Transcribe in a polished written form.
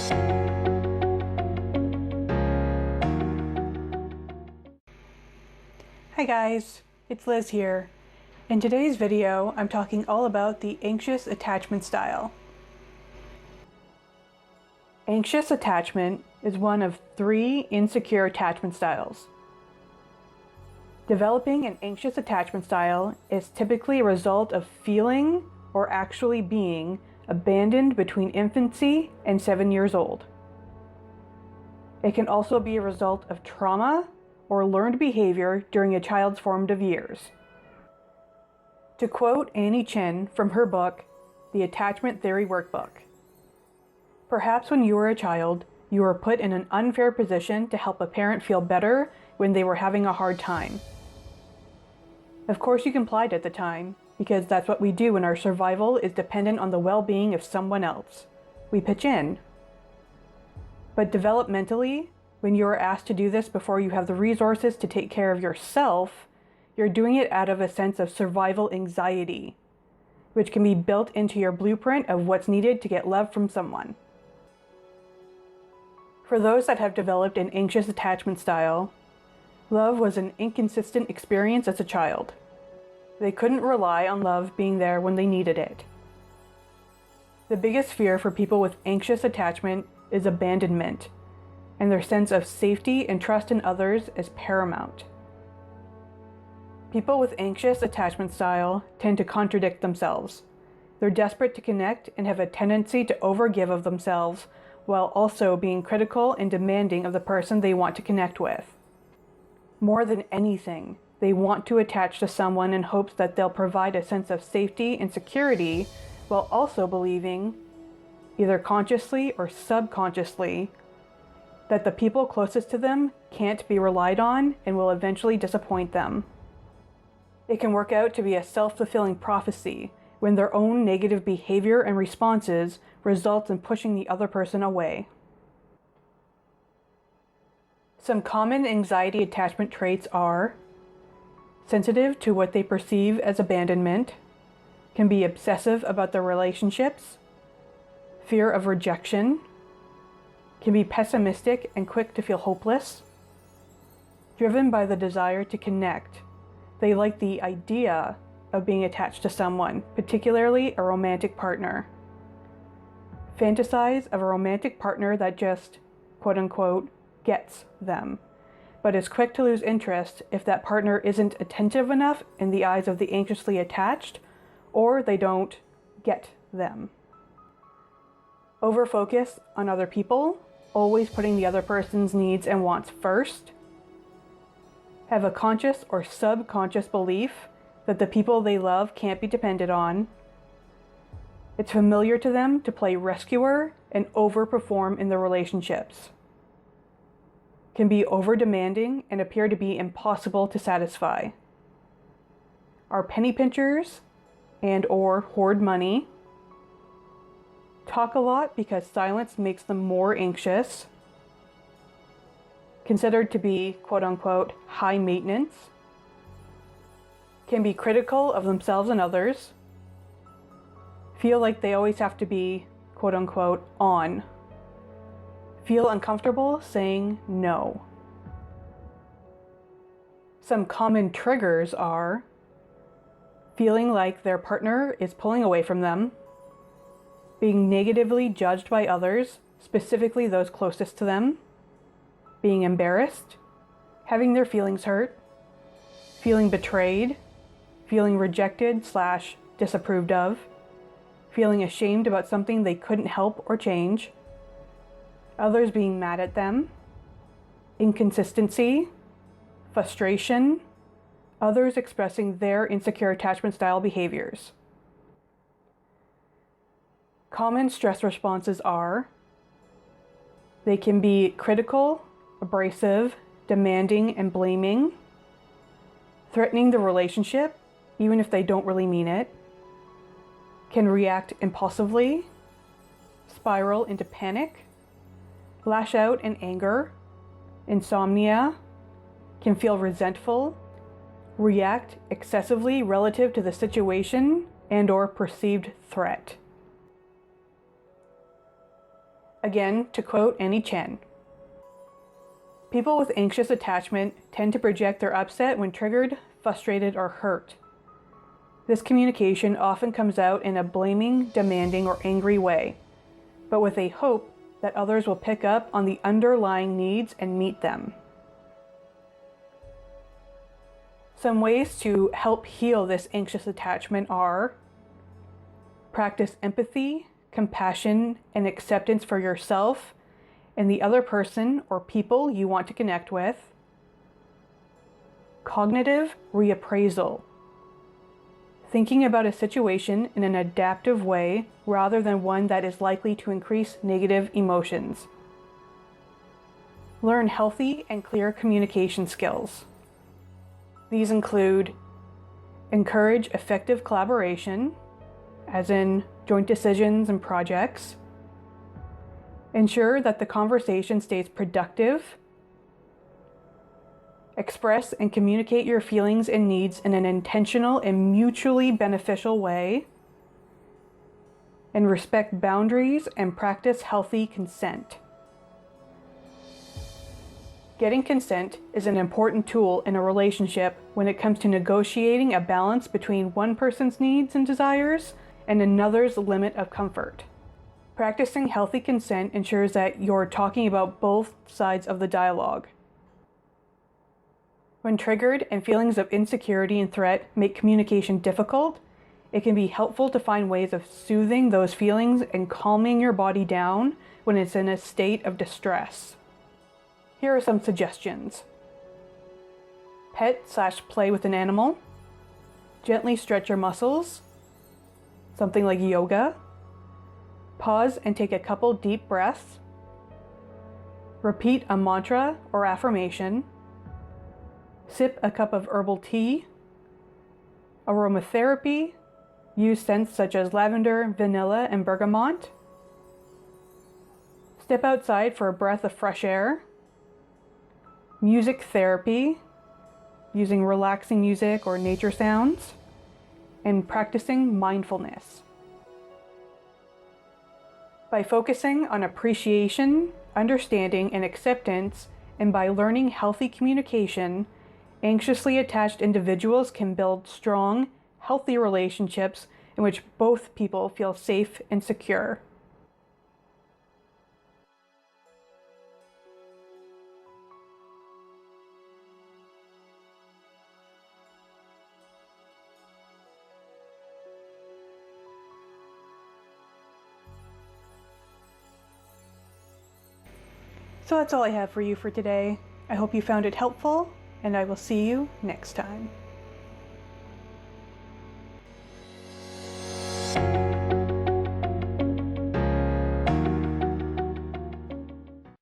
Hi guys, it's Liz here. In today's video, I'm talking all about the anxious attachment style. Anxious attachment is one of 3 insecure attachment styles. Developing an anxious attachment style is typically a result of feeling or actually being abandoned between infancy and 7 years old. It can also be a result of trauma or learned behavior during a child's formative years. To quote Annie Chen from her book, The Attachment Theory Workbook, "Perhaps when you were a child, you were put in an unfair position to help a parent feel better when they were having a hard time. Of course you complied at the time, because that's what we do when our survival is dependent on the well-being of someone else. We pitch in. But developmentally, when you are asked to do this before you have the resources to take care of yourself, you're doing it out of a sense of survival anxiety, which can be built into your blueprint of what's needed to get love from someone." For those that have developed an anxious attachment style, love was an inconsistent experience as a child. They couldn't rely on love being there when they needed it. The biggest fear for people with anxious attachment is abandonment, and their sense of safety and trust in others is paramount. People with anxious attachment style tend to contradict themselves. They're desperate to connect and have a tendency to overgive of themselves while also being critical and demanding of the person they want to connect with. More than anything, they want to attach to someone in hopes that they'll provide a sense of safety and security while also believing, either consciously or subconsciously, that the people closest to them can't be relied on and will eventually disappoint them. It can work out to be a self-fulfilling prophecy when their own negative behavior and responses result in pushing the other person away. Some common anxiety attachment traits are sensitive to what they perceive as abandonment, can be obsessive about their relationships, fear of rejection, can be pessimistic and quick to feel hopeless, driven by the desire to connect. They like the idea of being attached to someone, particularly a romantic partner. Fantasize of a romantic partner that just, quote unquote, gets them, but is quick to lose interest if that partner isn't attentive enough in the eyes of the anxiously attached, or they don't get them. Overfocus on other people, always putting the other person's needs and wants first. Have a conscious or subconscious belief that the people they love can't be depended on. It's familiar to them to play rescuer and overperform in their relationships. Can be over-demanding and appear to be impossible to satisfy. Are penny pinchers and or hoard money. Talk a lot because silence makes them more anxious. Considered to be, quote unquote, high maintenance. Can be critical of themselves and others. Feel like they always have to be, quote unquote, on. Feel uncomfortable saying no. Some common triggers are feeling like their partner is pulling away from them, being negatively judged by others, specifically those closest to them, being embarrassed, having their feelings hurt, feeling betrayed, feeling rejected/disapproved of, feeling ashamed about something they couldn't help or change, others being mad at them, inconsistency, frustration, others expressing their insecure attachment style behaviors. Common stress responses are they can be critical, abrasive, demanding, and blaming, threatening the relationship, even if they don't really mean it, can react impulsively, spiral into panic, lash out in anger, insomnia, can feel resentful, react excessively relative to the situation and/or perceived threat. Again, to quote Annie Chen, people with anxious attachment tend to project their upset when triggered, frustrated, or hurt. This communication often comes out in a blaming, demanding, or angry way, but with a hope that others will pick up on the underlying needs and meet them. Some ways to help heal this anxious attachment are: practice empathy, compassion, and acceptance for yourself and the other person or people you want to connect with. Cognitive reappraisal, thinking about a situation in an adaptive way rather than one that is likely to increase negative emotions. Learn healthy and clear communication skills. These include encourage effective collaboration, as in joint decisions and projects. Ensure that the conversation stays productive. Express and communicate your feelings and needs in an intentional and mutually beneficial way. And respect boundaries and practice healthy consent. Getting consent is an important tool in a relationship when it comes to negotiating a balance between one person's needs and desires and another's limit of comfort. Practicing healthy consent ensures that you're talking about both sides of the dialogue. When triggered and feelings of insecurity and threat make communication difficult, it can be helpful to find ways of soothing those feelings and calming your body down when it's in a state of distress. Here are some suggestions. Pet/play with an animal. Gently stretch your muscles. Something like yoga. Pause and take a couple deep breaths. Repeat a mantra or affirmation. Sip a cup of herbal tea. Aromatherapy. Use scents such as lavender, vanilla, and bergamot. Step outside for a breath of fresh air. Music therapy, using relaxing music or nature sounds. And practicing mindfulness. By focusing on appreciation, understanding, and acceptance, and by learning healthy communication, anxiously attached individuals can build strong, healthy relationships in which both people feel safe and secure. So that's all I have for you for today. I hope you found it helpful, and I will see you next time.